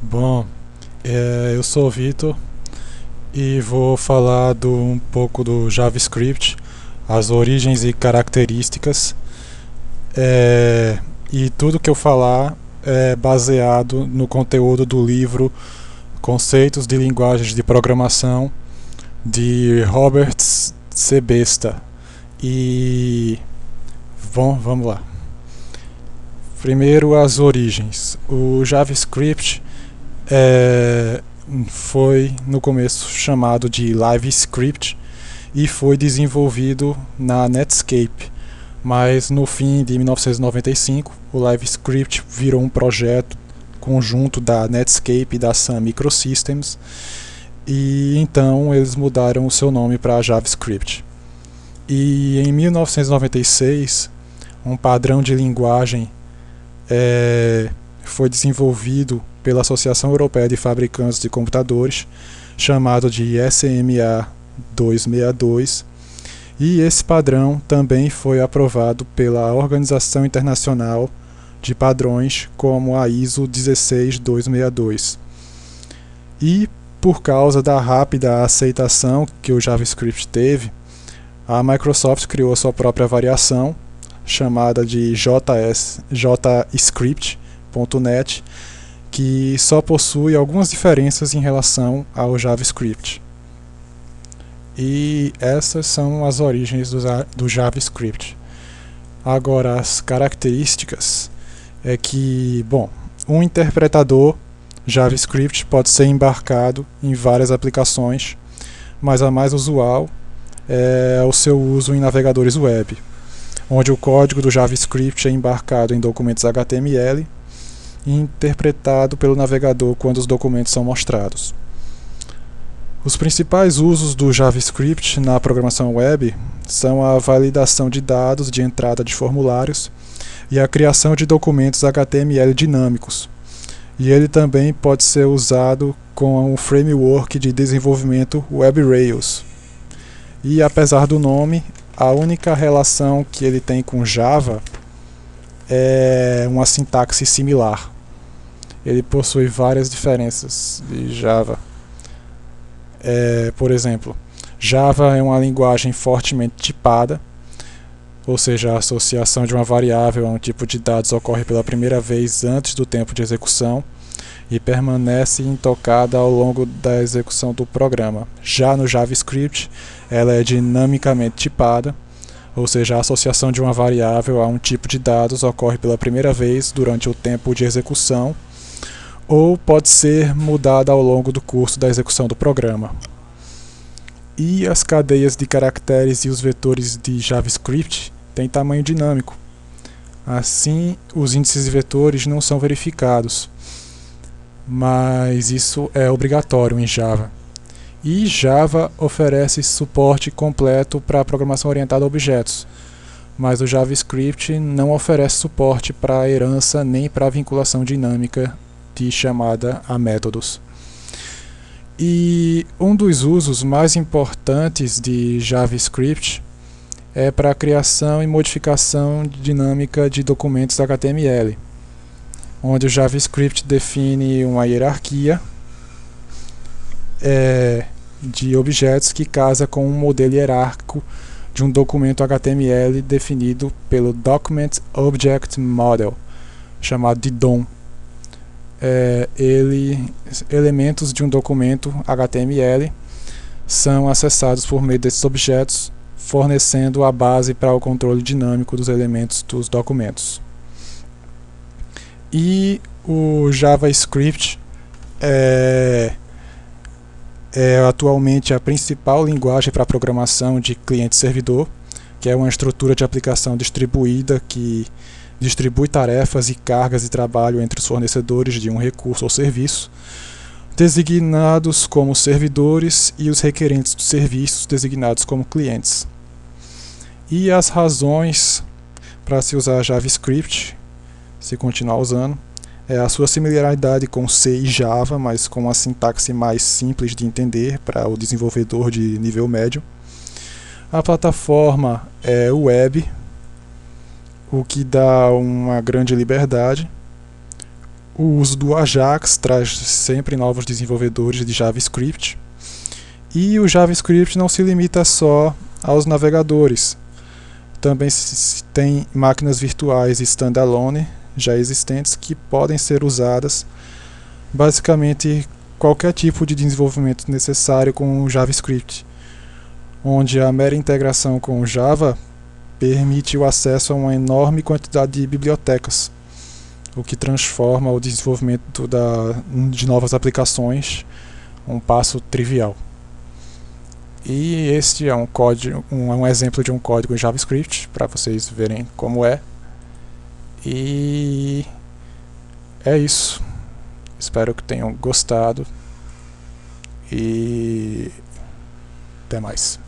Bom, eu sou o Vitor e vou falar um pouco do JavaScript, as origens e características. E tudo que eu falar é baseado no conteúdo do livro Conceitos de Linguagens de Programação de Robert Sebesta. E bom, vamos lá. Primeiro, as origens. O JavaScript é, foi no começo chamado de LiveScript e foi desenvolvido na Netscape, mas no fim de 1995 o LiveScript virou um projeto conjunto da Netscape e da Sun Microsystems, e então eles mudaram o seu nome para JavaScript. E em 1996 um padrão de linguagem foi desenvolvido pela Associação Europeia de Fabricantes de Computadores, chamado de SMA 262, e esse padrão também foi aprovado pela Organização Internacional de Padrões, como a ISO 16262. E por causa da rápida aceitação que o JavaScript teve, a Microsoft criou sua própria variação, chamada de JScript.net, que só possui algumas diferenças em relação ao JavaScript. E essas são as origens do JavaScript. Agora, as características é que, bom, um interpretador JavaScript pode ser embarcado em várias aplicações, mas a mais usual é o seu uso em navegadores web, onde o código do JavaScript é embarcado em documentos HTML e interpretado pelo navegador quando os documentos são mostrados. Os principais usos do JavaScript na programação web são a validação de dados de entrada de formulários e a criação de documentos HTML dinâmicos. E ele também pode ser usado com um framework de desenvolvimento WebRails. E apesar do nome, a única relação que ele tem com Java é uma sintaxe similar. Ele possui várias diferenças de Java. Por exemplo, Java é uma linguagem fortemente tipada, ou seja, a associação de uma variável a um tipo de dados ocorre pela primeira vez antes do tempo de execução e permanece intocada ao longo da execução do programa. Já no JavaScript, ela é dinamicamente tipada, ou seja, a associação de uma variável a um tipo de dados ocorre pela primeira vez durante o tempo de execução, ou pode ser mudada ao longo do curso da execução do programa. E as cadeias de caracteres e os vetores de JavaScript têm tamanho dinâmico. Assim, os índices de vetores não são verificados, mas isso é obrigatório em Java. E Java oferece suporte completo para a programação orientada a objetos, mas o JavaScript não oferece suporte para a herança nem para a vinculação dinâmica de chamada a métodos. E um dos usos mais importantes de JavaScript é para a criação e modificação dinâmica de documentos HTML, onde o JavaScript define uma hierarquia de objetos que casa com um modelo hierárquico de um documento HTML definido pelo Document Object Model, chamado de DOM. Elementos de um documento HTML são acessados por meio desses objetos, fornecendo a base para o controle dinâmico dos elementos dos documentos. E o JavaScript é atualmente a principal linguagem para programação de cliente-servidor, que é uma estrutura de aplicação distribuída que distribui tarefas e cargas de trabalho entre os fornecedores de um recurso ou serviço, designados como servidores, e os requerentes dos serviços, designados como clientes. E as razões para se usar JavaScript, se continuar usando, é a sua similaridade com C e Java, mas com uma sintaxe mais simples de entender para o desenvolvedor de nível médio. A plataforma é web, o que dá uma grande liberdade. O uso do Ajax traz sempre novos desenvolvedores de JavaScript. E o JavaScript não se limita só aos navegadores. Também se tem máquinas virtuais standalone já existentes que podem ser usadas basicamente qualquer tipo de desenvolvimento necessário com o JavaScript, onde a mera integração com o Java permite o acesso a uma enorme quantidade de bibliotecas, o que transforma o desenvolvimento de novas aplicações um passo trivial. E este é um exemplo de um código em JavaScript, para vocês verem como é. E é isso. Espero que tenham gostado. E até mais.